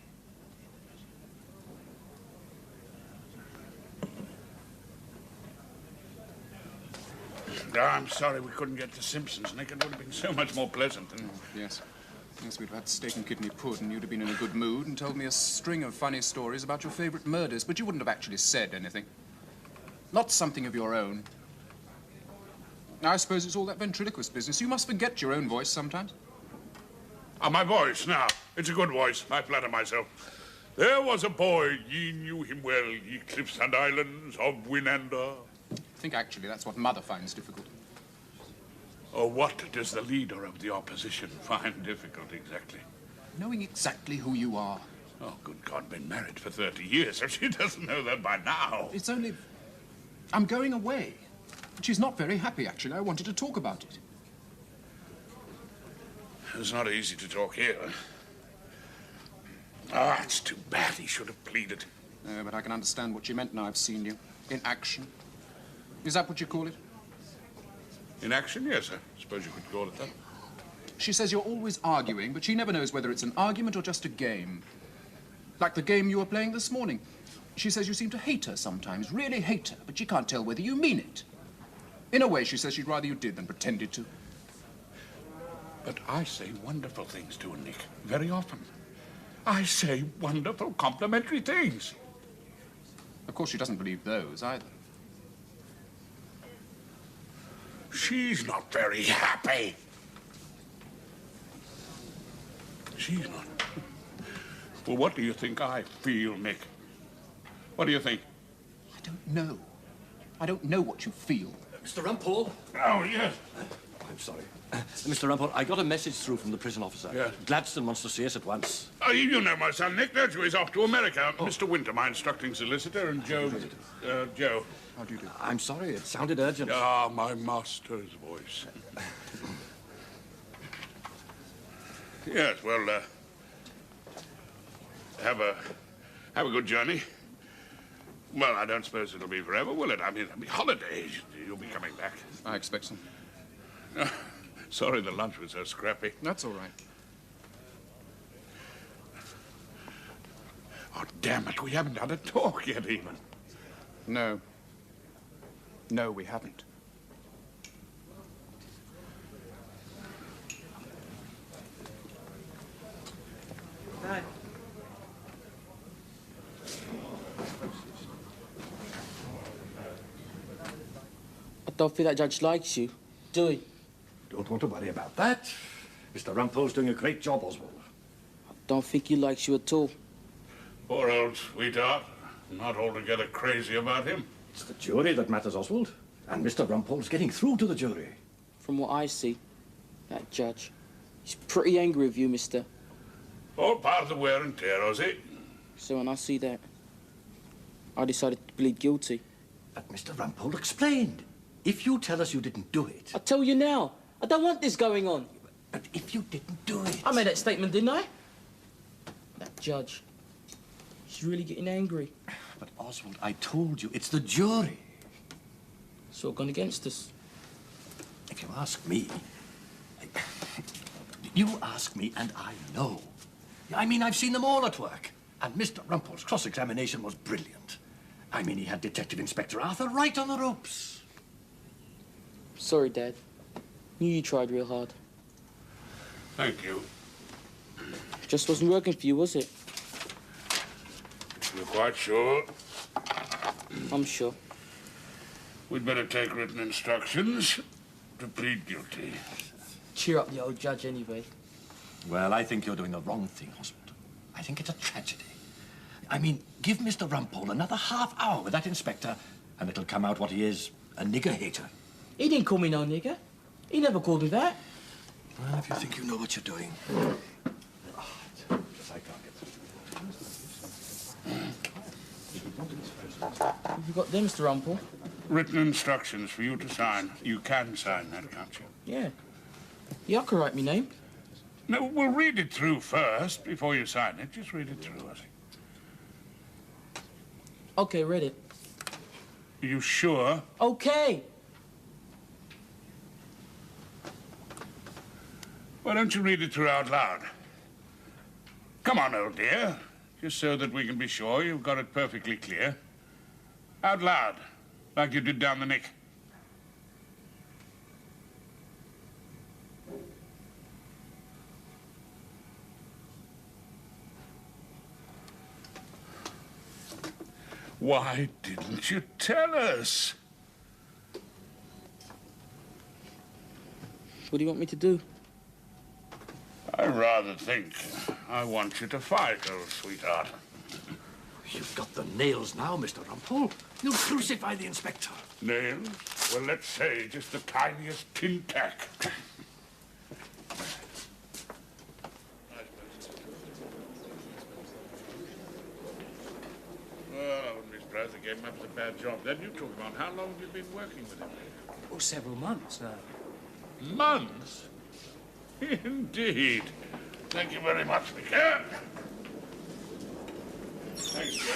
No, I'm sorry we couldn't get to Simpsons, Nick. It would have been so much more pleasant than... Yes. Yes, we'd have had steak and kidney pud, and you'd have been in a good mood and told me a string of funny stories about your favourite murders, but you wouldn't have actually said anything. Not something of your own. I suppose it's all that ventriloquist business. You must forget your own voice sometimes. Oh, my voice, now. It's a good voice, I flatter myself. There was a boy, ye knew him well, ye cliffs and islands of Winander. I think actually that's what Mother finds difficult. Oh, what does the leader of the opposition find difficult, exactly? Knowing exactly who you are. Oh, good God, been married for 30 years, so she doesn't know that by now. It's only... I'm going away. She's not very happy, actually. I wanted to talk about it. It's not easy to talk here. Ah, it's too bad. He should have pleaded. But I can understand what you meant now I've seen you. In action. Is that what you call it? In action, yes, I suppose you could call it that. She says you're always arguing, but she never knows whether it's an argument or just a game. Like the game you were playing this morning. She says you seem to hate her sometimes, really hate her, but she can't tell whether you mean it. In a way, she says she'd rather you did than pretended to. But I say wonderful things to her, Nick, very often. I say wonderful, complimentary things. Of course, she doesn't believe those, either. She's not very happy. She's not. Well, what do you think I feel, Nick? What do you think? I don't know. I don't know what you feel. Mr. Rumpole? Oh, yes. I'm sorry. Mr. Rumpole, I got a message through from the prison officer. Yes. Gladstone wants to see us at once. Oh, you know my son, Nick, don't you? He's off to America. Oh. Mr. Winter, my instructing solicitor, and Joe... Joe. How do you do? I'm sorry, it sounded urgent. Ah, my master's voice. Yes, well, have a good journey. Well, I don't suppose it'll be forever, will it? I mean, holidays. You'll be coming back. I expect so. Sorry the lunch was so scrappy. That's all right. Oh, damn it, we haven't had a talk yet, even. No. No, we haven't. Hi. I don't feel that Judge likes you, do he? Don't want to worry about that. Mr. Rumpole's doing a great job, Oswald. I don't think he likes you at all. Poor old sweetheart. Not altogether crazy about him. It's the jury that matters, Oswald. And Mr. Rumpole's getting through to the jury. From what I see, that judge, he's pretty angry with you, mister. All part of the wear and tear, Ozzy. So when I see that, I decided to plead guilty. But Mr. Rumpole explained. If you tell us you didn't do it... I'll tell you now. I don't want this going on. But if you didn't do it... I made that statement, didn't I? That judge. She's really getting angry. But, Oswald, I told you, it's the jury. It's all gone against us. If you ask me... You ask me, and I know. I mean, I've seen them all at work. And Mr. Rumpole's cross-examination was brilliant. I mean, he had Detective Inspector Arthur right on the ropes. Sorry, Dad. Knew you tried real hard. Thank you. Just wasn't working for you, was it? You're quite sure? I'm sure. We'd better take written instructions to plead guilty. Cheer up the old judge anyway. Well, I think you're doing the wrong thing, Oswald. I think it's a tragedy. I mean, give Mr. Rumpole another half-hour with that inspector, and it'll come out what he is, a nigger-hater. He didn't call me no nigger. He never called me that. Well, if you think you know what you're doing. Have you got them, Mr. Rumpole? Written instructions for you to sign. You can sign that, can't you? Yeah. Yeah, I can write me name. No, we'll read it through first before you sign it. Just read it through, Ozzy. Okay, read it. Are you sure? Okay. Why don't you read it through out loud? Come on, old dear. Just so that we can be sure you've got it perfectly clear. Out loud, like you did down the neck. Why didn't you tell us? What do you want me to do? I rather think I want you to fight, old sweetheart. You've got the nails now, Mr. Rumpole. You'll crucify the inspector. Nails? Well, let's say just the tiniest tin tack. Oh, Miss Brather gave him up as a bad job. Then you talk about how long you've been working with him. Oh, several months now. Months? Indeed. Thank you very much, Vicar. Thanks, Joe.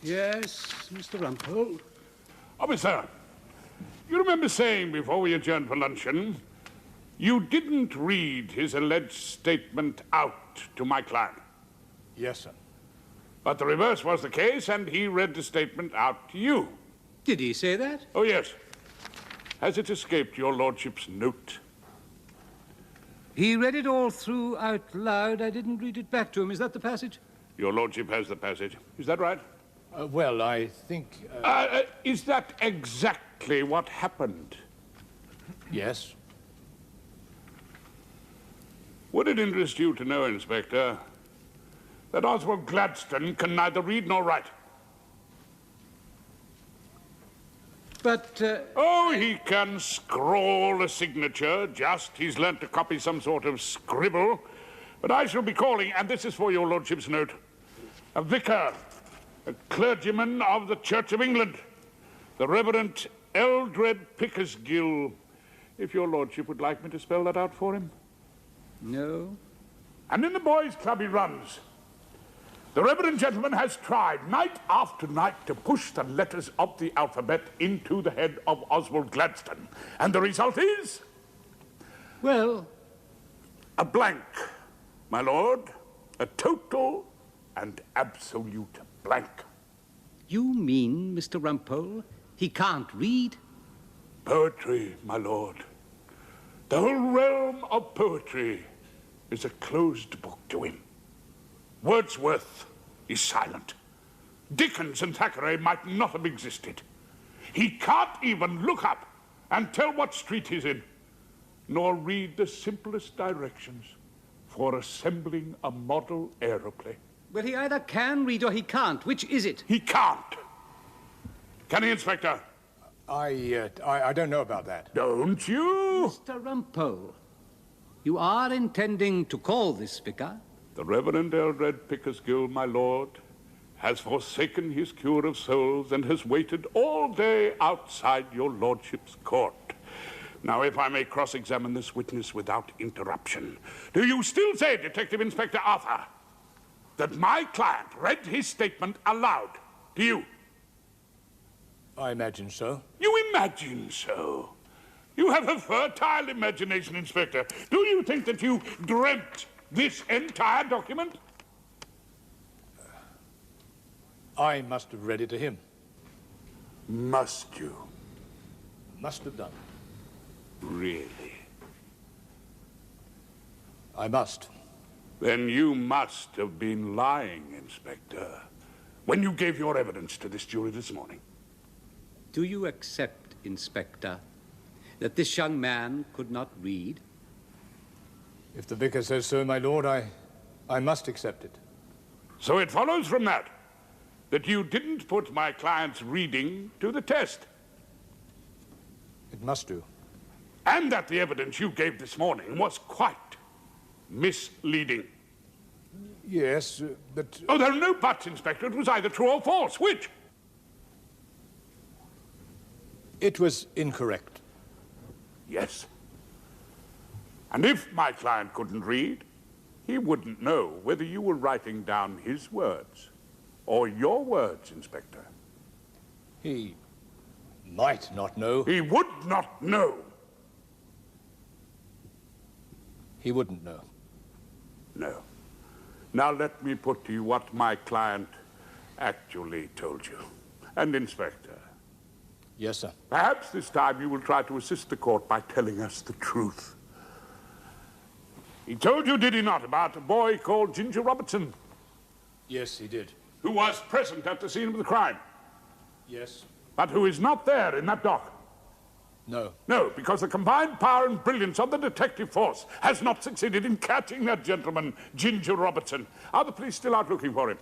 Yes, Mr. Rumpole? Officer, you remember saying before we adjourned for luncheon, you didn't read his alleged statement out to my client? Yes, sir. But the reverse was the case, and he read the statement out to you. Did he say that? Oh, yes. Has it escaped your lordship's note? He read it all through out loud. I didn't read it back to him. Is that the passage? Your lordship has the passage. Is that right? Well, I think... Is that exactly what happened? Yes. Would it interest you to know, Inspector, that Oswald Gladstone can neither read nor write? But, Oh, he can scrawl a signature, just. He's learnt to copy some sort of scribble. But I shall be calling, and this is for your lordship's note, a vicar, a clergyman of the Church of England, the Reverend Eldred Pickersgill. If your lordship would like me to spell that out for him. No. And in the boys' club he runs, the reverend gentleman has tried night after night to push the letters of the alphabet into the head of Oswald Gladstone. And the result is? Well? A blank, my lord. A total and absolute blank. You mean, Mr. Rumpole, he can't read? Poetry, my lord. The whole realm of poetry is a closed book to him. Wordsworth is silent. Dickens and Thackeray might not have existed. He can't even look up and tell what street he's in, nor read the simplest directions for assembling a model aeroplane. Well, he either can read or he can't. Which is it? He can't. Can he, Inspector? I don't know about that. Don't you? Mr. Rumpole, You are intending to call this vicar? The Reverend Eldred Pickersgill, my lord, has forsaken his cure of souls and has waited all day outside your lordship's court. Now, if I may cross-examine this witness without interruption, do you still say, Detective Inspector Arthur, that my client read his statement aloud to you? I imagine so. You imagine so? You have a fertile imagination, Inspector. Do you think that you dreamt this entire document? I must have read it to him. Must you? Must have done. Really? I must. Then you must have been lying, Inspector, when you gave your evidence to this jury this morning. Do you accept, Inspector, that this young man could not read? If the vicar says so, my lord, I must accept it. So it follows from that you didn't put my client's reading to the test. It must do. And that the evidence you gave this morning was quite misleading. Yes, but... Oh, there are no buts, Inspector. It was either true or false. Which? It was incorrect. Yes. And if my client couldn't read, he wouldn't know whether you were writing down his words or your words, Inspector. He might not know. He would not know. He wouldn't know. No. Now let me put to you what my client actually told you. And, Inspector. Yes, sir. Perhaps this time you will try to assist the court by telling us the truth. He told you, did he not, about a boy called Ginger Robertson? Yes, he did. Who was present at the scene of the crime? Yes. But who is not there in that dock? No. No, because the combined power and brilliance of the detective force has not succeeded in catching that gentleman, Ginger Robertson. Are the police still out looking for him?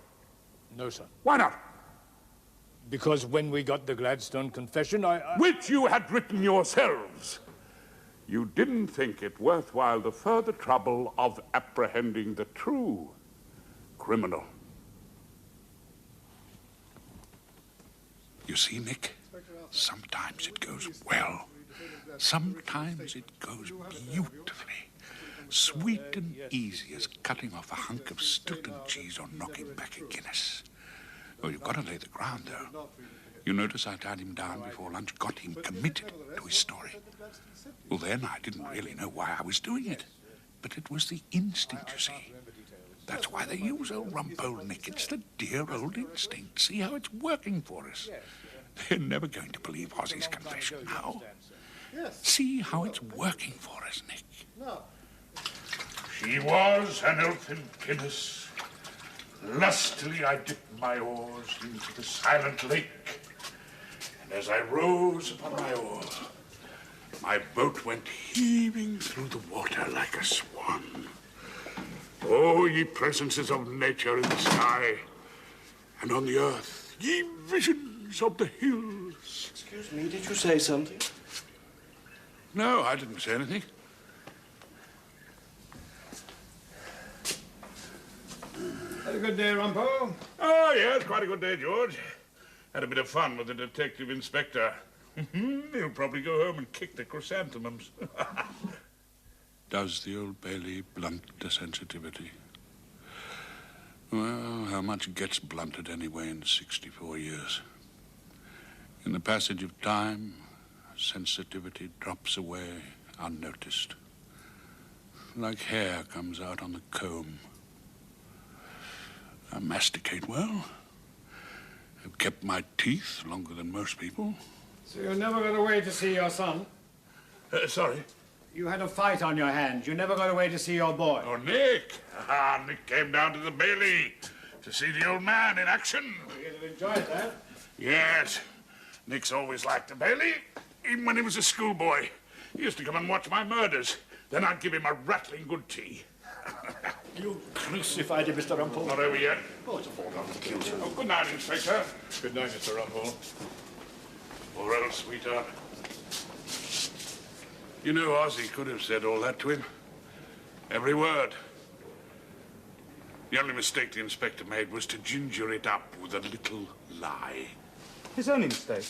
No, sir. Why not? Because when we got the Gladstone confession, Which you had written yourselves. You didn't think it worthwhile the further trouble of apprehending the true criminal. You see, Nick, sometimes it goes well. Sometimes it goes beautifully. Sweet and easy as cutting off a hunk of Stilton cheese or knocking back a Guinness. Oh, you've got to lay the ground, though. You notice I tied him down before lunch, got him committed to his story. Well, then I didn't really know why I was doing it. But it was the instinct, you see. That's why they use old Rumpole, Nick. It's the dear old instinct. See how it's working for us. They're never going to believe Ozzy's confession now. See how it's working for us, Nick. She was an elfin pinnace. Lustily I dipped my oars into the silent lake. And as I rose upon my oar, my boat went heaving through the water like a swan. Oh, ye presences of nature in the sky and on the earth, ye visions of the hills. Excuse me, did you say something? No, I didn't say anything. Had a good day, Rumpole? Oh, yes, quite a good day, George. Had a bit of fun with the detective inspector. He'll probably go home and kick the chrysanthemums. Does the Old Bailey blunt the sensitivity? Well, how much gets blunted anyway in 64 years? In the passage of time, sensitivity drops away unnoticed. Like hair comes out on the comb. I masticate well. I've kept my teeth longer than most people. So you're never going away to see your son? Sorry? You had a fight on your hands. You never got away to see your boy. Oh, Nick. Nick came down to the Bailey to see the old man in action. You'd have enjoyed that. Yes. Nick's always liked the Bailey, even when he was a schoolboy. He used to come and watch my murders. Then I'd give him a rattling good tea. You crucified him, Mr. Rumpole. Not over yet. Oh, it's a foregone conclusion. Oh, good night, Inspector. Good night, Mr. Rumpole. Or else, sweetheart. You know, Ozzy could have said all that to him. Every word. The only mistake the inspector made was to ginger it up with a little lie. His only mistake?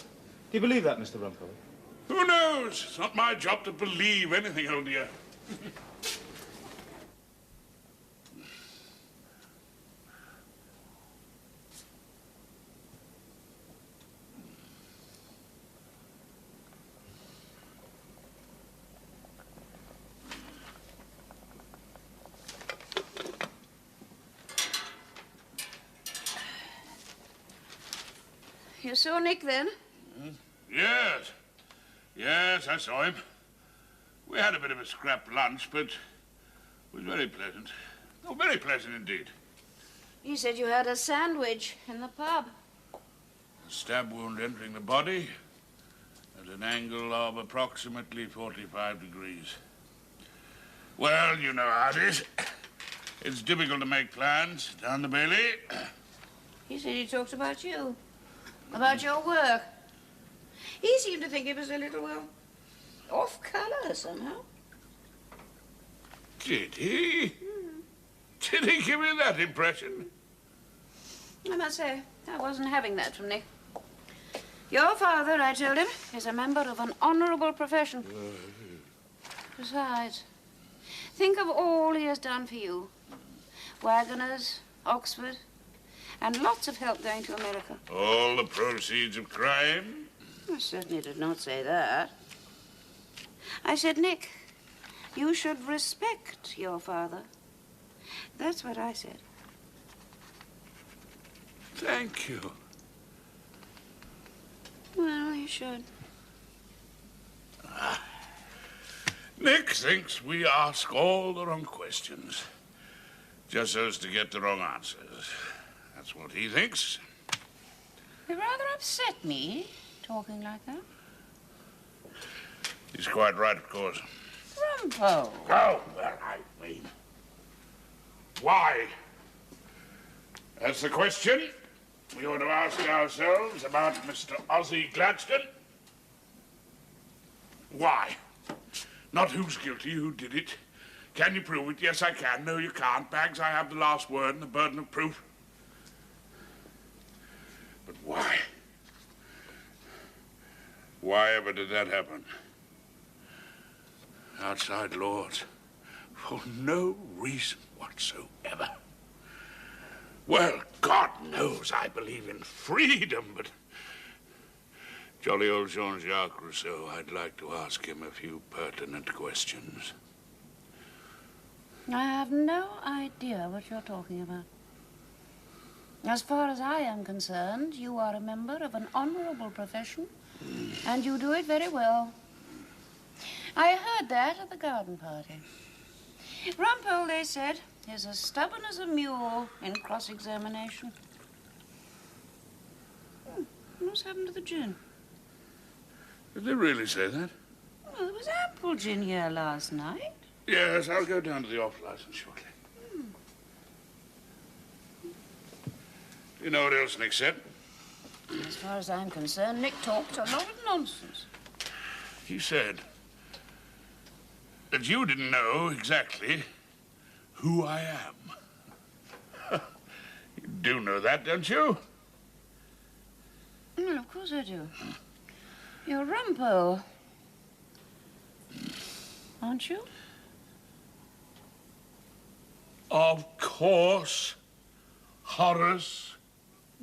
Do you believe that, Mr. Rumpole? Who knows? It's not my job to believe anything, old dear. You saw Nick then? Yes. Yes, I saw him. We had a bit of a scrap lunch, but it was very pleasant. Oh, very pleasant indeed. He said you had a sandwich in the pub. A stab wound entering the body at an angle of approximately 45 degrees. Well, you know how it is. It's difficult to make plans down the Bailey. He said he talked about you. About your work. He seemed to think it was a little, well, off-colour somehow. Did he? Did he give you that impression? I must say, I wasn't having that from Nick. Your father, I told him, is a member of an honourable profession. Besides, think of all he has done for you. Wagoners, Oxford, and lots of help going to America. All the proceeds of crime? I certainly did not say that. I said, Nick, you should respect your father. That's what I said. Thank you. Well, you should. Nick thinks we ask all the wrong questions, just so as to get the wrong answers. That's what he thinks. It rather upset me, talking like that. He's quite right, of course. Rumpole. Oh, well, I mean... Why? That's the question we ought to ask ourselves about Mr. Ozzie Gladstone. Why? Not who's guilty, who did it. Can you prove it? Yes, I can. No, you can't. Bags, I have the last word and the burden of proof. But why? Why ever did that happen? Outside Lords, for no reason whatsoever. Well, God knows I believe in freedom, but jolly old Jean-Jacques Rousseau, I'd like to ask him a few pertinent questions. I have no idea what you're talking about. As far as I am concerned, you are a member of an honourable profession, and you do it very well. I heard that at the garden party. Rumpole, they said, is as stubborn as a mule in cross-examination. What's happened to the gin? Did they really say that? Well, there was ample gin here last night. Yes, I'll go down to the off-license shortly. You know what else Nick said? As far as I'm concerned, Nick talked a lot of nonsense. He said that you didn't know exactly who I am. You do know that, don't you? Well, of course I do. You're Rumpole, aren't you? Of course. Horace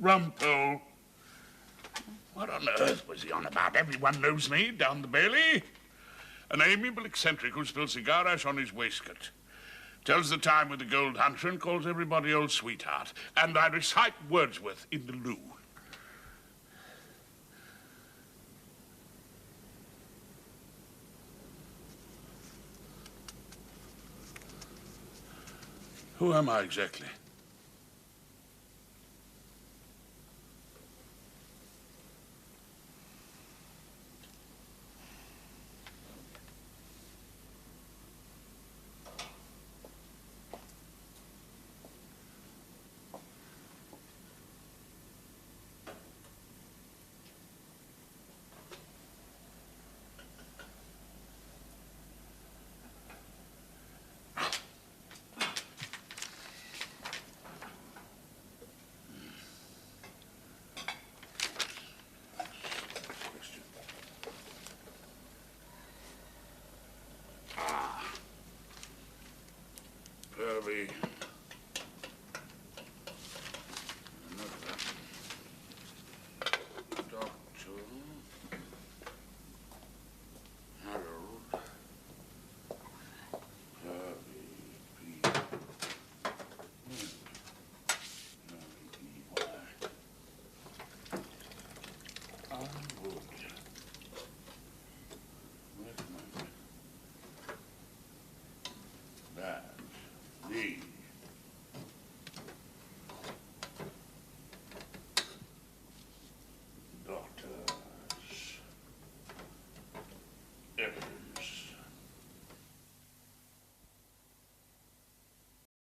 Rumpole. What on earth was he on about? Everyone knows me down the Bailey. An amiable eccentric who spills cigar ash on his waistcoat. Tells the time with the gold hunter and calls everybody old sweetheart. And I recite Wordsworth in the loo. Who am I exactly?